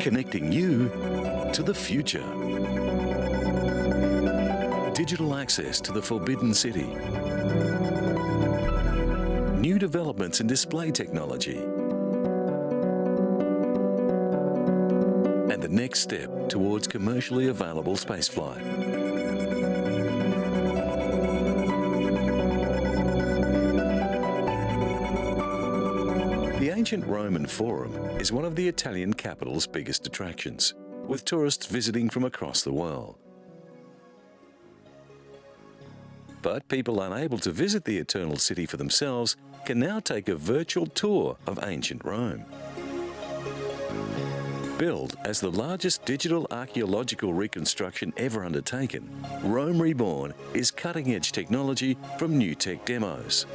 connecting you to the future. Digital access to the Forbidden City. New developments in display technology. And the next step towards commercially available spaceflight. The ancient Roman Forum is one of the Italian capital's biggest attractions, with tourists visiting from across the world. But people unable to visit the Eternal City for themselves can now take a virtual tour of ancient Rome. Billed as the largest digital archaeological reconstruction ever undertaken, Rome Reborn is cutting-edge technology from new tech demos.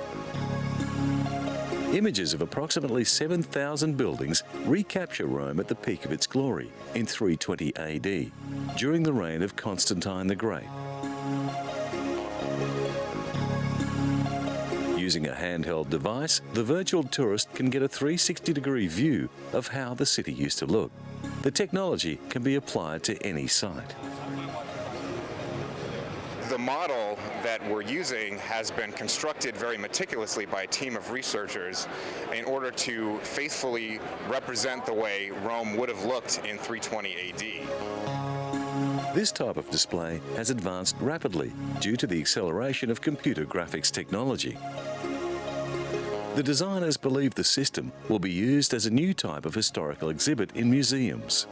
Images of approximately 7,000 buildings recapture Rome at the peak of its glory in 320 AD, during the reign of Constantine the Great. Using a handheld device, the virtual tourist can get a 360-degree view of how the city used to look. The technology can be applied to any site. The model that we're using has been constructed very meticulously by a team of researchers in order to faithfully represent the way Rome would have looked in 320 AD. This type of display has advanced rapidly due to the acceleration of computer graphics technology. The designers believe the system will be used as a new type of historical exhibit in museums.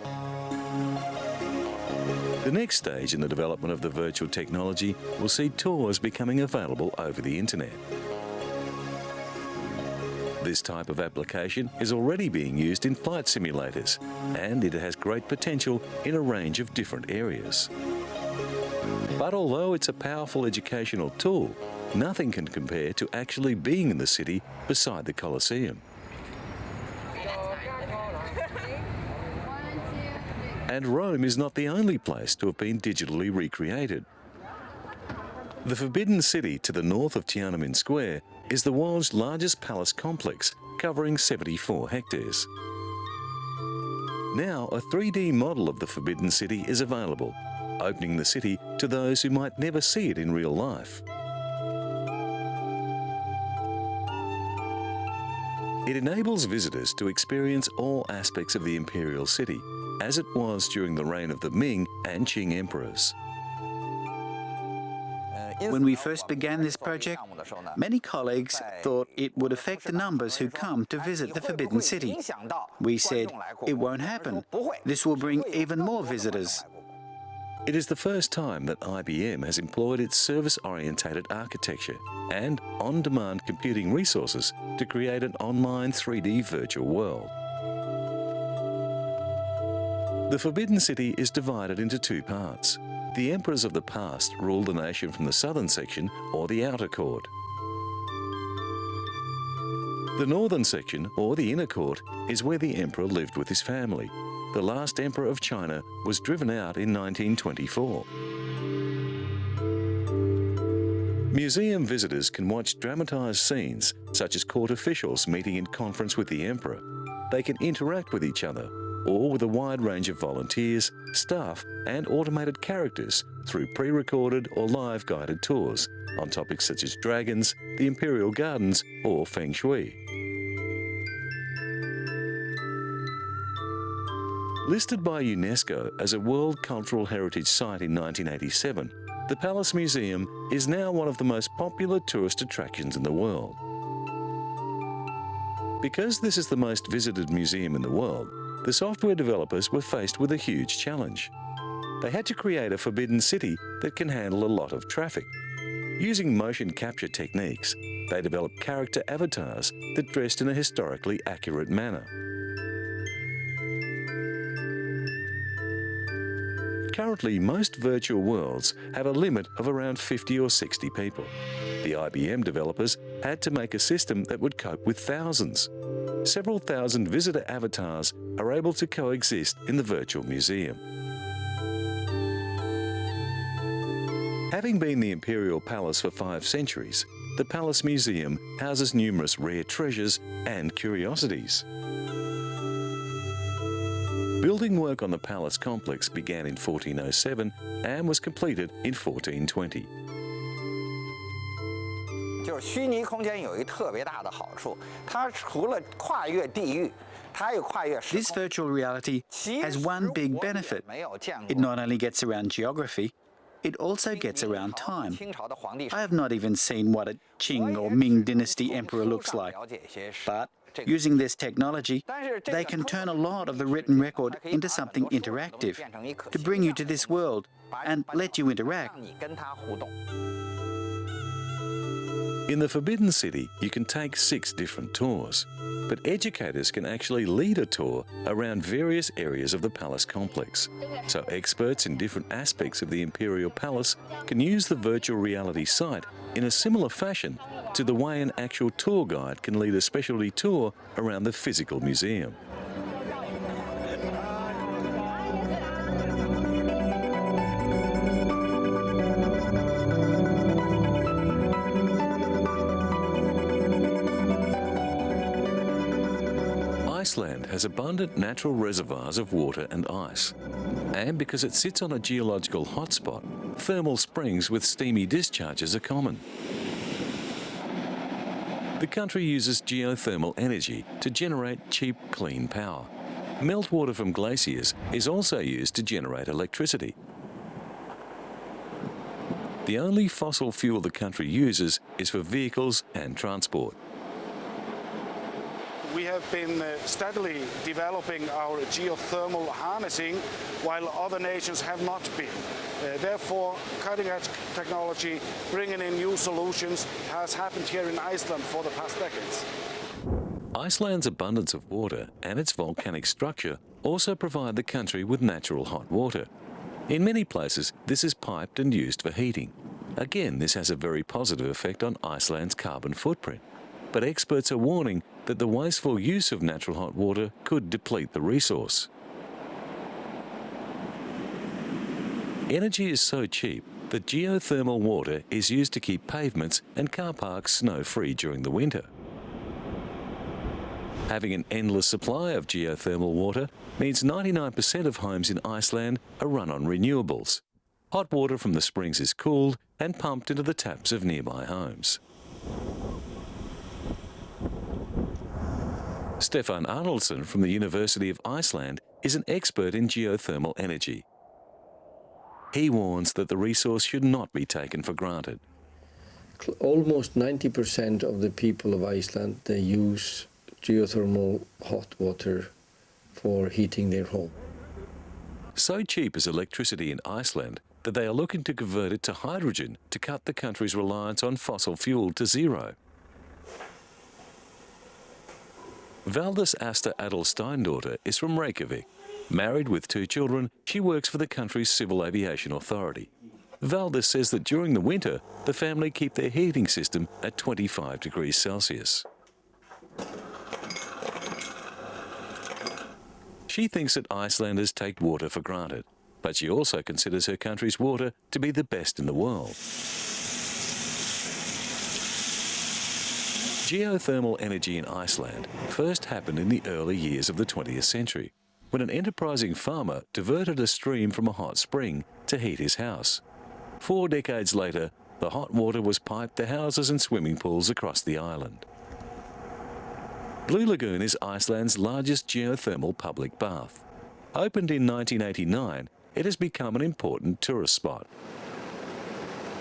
The next stage in the development of the virtual technology will see tours becoming available over the internet. This type of application is already being used in flight simulators, and it has great potential in a range of different areas. But although it's a powerful educational tool, nothing can compare to actually being in the city beside the Colosseum. And Rome is not the only place to have been digitally recreated. The Forbidden City to the north of Tiananmen Square is the world's largest palace complex, covering 74 hectares. Now, a 3D model of the Forbidden City is available, opening the city to those who might never see it in real life. It enables visitors to experience all aspects of the imperial city, as it was during the reign of the Ming and Qing emperors. When we first began this project, many colleagues thought it would affect the numbers who come to visit the Forbidden City. We said, it won't happen. This will bring even more visitors. It is the first time that IBM has employed its service-orientated architecture and on-demand computing resources to create an online 3D virtual world. The Forbidden City is divided into two parts. The emperors of the past ruled the nation from the southern section, or the outer court. The northern section, or the inner court, is where the emperor lived with his family. The last emperor of China was driven out in 1924. Museum visitors can watch dramatized scenes, such as court officials meeting in conference with the emperor. They can interact with each other, or with a wide range of volunteers, staff and automated characters through pre-recorded or live guided tours on topics such as dragons, the imperial gardens or feng shui. Listed by UNESCO as a World Cultural Heritage Site in 1987, the Palace Museum is now one of the most popular tourist attractions in the world. Because this is the most visited museum in the world, the software developers were faced with a huge challenge. They had to create a forbidden city that can handle a lot of traffic. Using motion capture techniques, they developed character avatars that dressed in a historically accurate manner. Currently, most virtual worlds have a limit of around 50 or 60 people. The IBM developers had to make a system that would cope with thousands. Several thousand visitor avatars are able to coexist in the virtual museum. Having been the imperial palace for 5 centuries, the Palace Museum houses numerous rare treasures and curiosities. Building work on the palace complex began in 1407 and was completed in 1420. 就是虚拟空间有一个特别大的好处，它除了跨越地域，它又跨越时 This 空。 virtual reality has one big benefit. 没有见 It 过 not only gets around geography, it also gets around time. 清朝的皇帝。 I have not even seen what a Qing or Ming dynasty emperor looks like. But using this technology, they can turn a lot of the written record into something interactive to bring you to this world and let you interact. 让你跟他互动。 In the Forbidden City, you can take 6 different tours, but educators can actually lead a tour around various areas of the palace complex. So experts in different aspects of the Imperial Palace can use the virtual reality site in a similar fashion to the way an actual tour guide can lead a specialty tour around the physical museum. Iceland has abundant natural reservoirs of water and ice. And because it sits on a geological hotspot, thermal springs with steamy discharges are common. The country uses geothermal energy to generate cheap, clean power. Meltwater from glaciers is also used to generate electricity. The only fossil fuel the country uses is for vehicles and transport. We have been steadily developing our geothermal harnessing while other nations have not been. Therefore, cutting-edge technology, bringing in new solutions, has happened here in Iceland for the past decades. Iceland's abundance of water and its volcanic structure also provide the country with natural hot water. In many places, this is piped and used for heating. Again, this has a very positive effect on Iceland's carbon footprint. But experts are warning that the wasteful use of natural hot water could deplete the resource. Energy is so cheap that geothermal water is used to keep pavements and car parks snow-free during the winter. Having an endless supply of geothermal water means 99% of homes in Iceland are run on renewables. Hot water from the springs is cooled and pumped into the taps of nearby homes. Stefan Arnoldsson from the University of Iceland is an expert in geothermal energy. He warns that the resource should not be taken for granted. Almost 90% of the people of Iceland, they use geothermal hot water for heating their home. So cheap is electricity in Iceland that they are looking to convert it to hydrogen to cut the country's reliance on fossil fuel to zero. Valdis Asta Adelsteindaughter is from Reykjavik. Married with 2 children, she works for the country's Civil Aviation Authority. Valdis says that during the winter, the family keep their heating system at 25 degrees Celsius. She thinks that Icelanders take water for granted, but she also considers her country's water to be the best in the world. Geothermal energy in Iceland first happened in the early years of the 20th century, when an enterprising farmer diverted a stream from a hot spring to heat his house. 4 decades later, the hot water was piped to houses and swimming pools across the island. Blue Lagoon is Iceland's largest geothermal public bath. Opened in 1989, it has become an important tourist spot.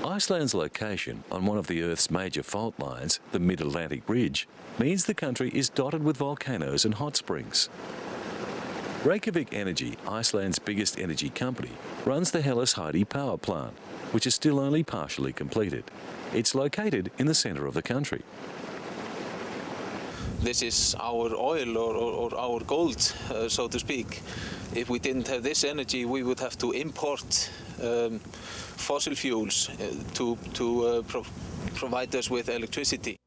Iceland's location on one of the Earth's major fault lines, the Mid-Atlantic Ridge, means the country is dotted with volcanoes and hot springs. Reykjavik Energy, Iceland's biggest energy company, runs the Hellisheidi power plant, which is still only partially completed. It's located in the centre of the country. This is our oil or our gold, so to speak. If we didn't have this energy, we would have to import fossil fuels to provide us with electricity.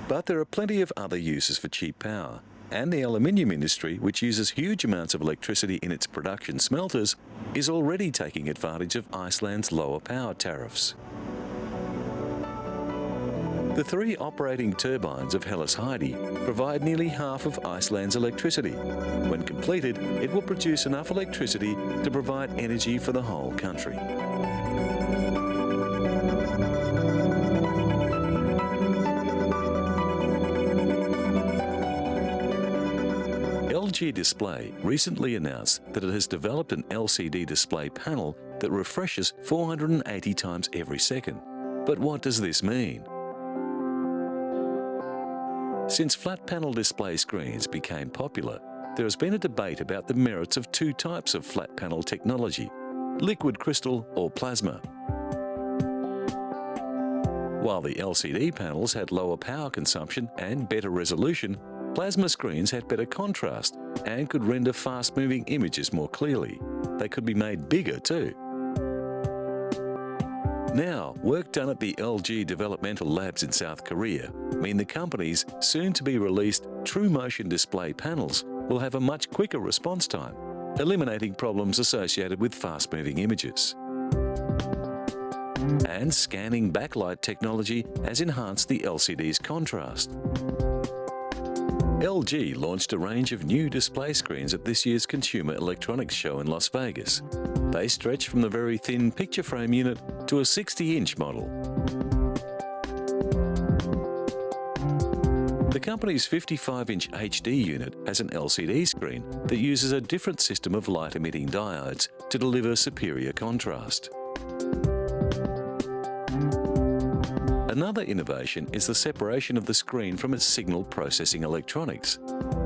But there are plenty of other uses for cheap power, and the aluminium industry, which uses huge amounts of electricity in its production smelters, is already taking advantage of Iceland's lower power tariffs. The 3 operating turbines of Hellas Heidi provide nearly half of Iceland's electricity. When completed, it will produce enough electricity to provide energy for the whole country. LG Display recently announced that it has developed an LCD display panel that refreshes 480 times every second. But what does this mean? Since flat panel display screens became popular, there has been a debate about the merits of 2 types of flat panel technology, liquid crystal or plasma. While the LCD panels had lower power consumption and better resolution, plasma screens had better contrast and could render fast-moving images more clearly. They could be made bigger too. Now, work done at the LG developmental labs in South Korea mean the company's soon-to-be-released True Motion display panels will have a much quicker response time, eliminating problems associated with fast-moving images. And scanning backlight technology has enhanced the LCD's contrast. LG launched a range of new display screens at this year's Consumer Electronics Show in Las Vegas. They stretch from the very thin picture frame unit to a 60-inch model. The company's 55-inch HD unit has an LCD screen that uses a different system of light-emitting diodes to deliver superior contrast. Another innovation is the separation of the screen from its signal processing electronics.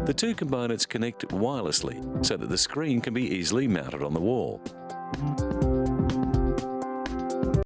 The 2 components connect wirelessly so that the screen can be easily mounted on the wall.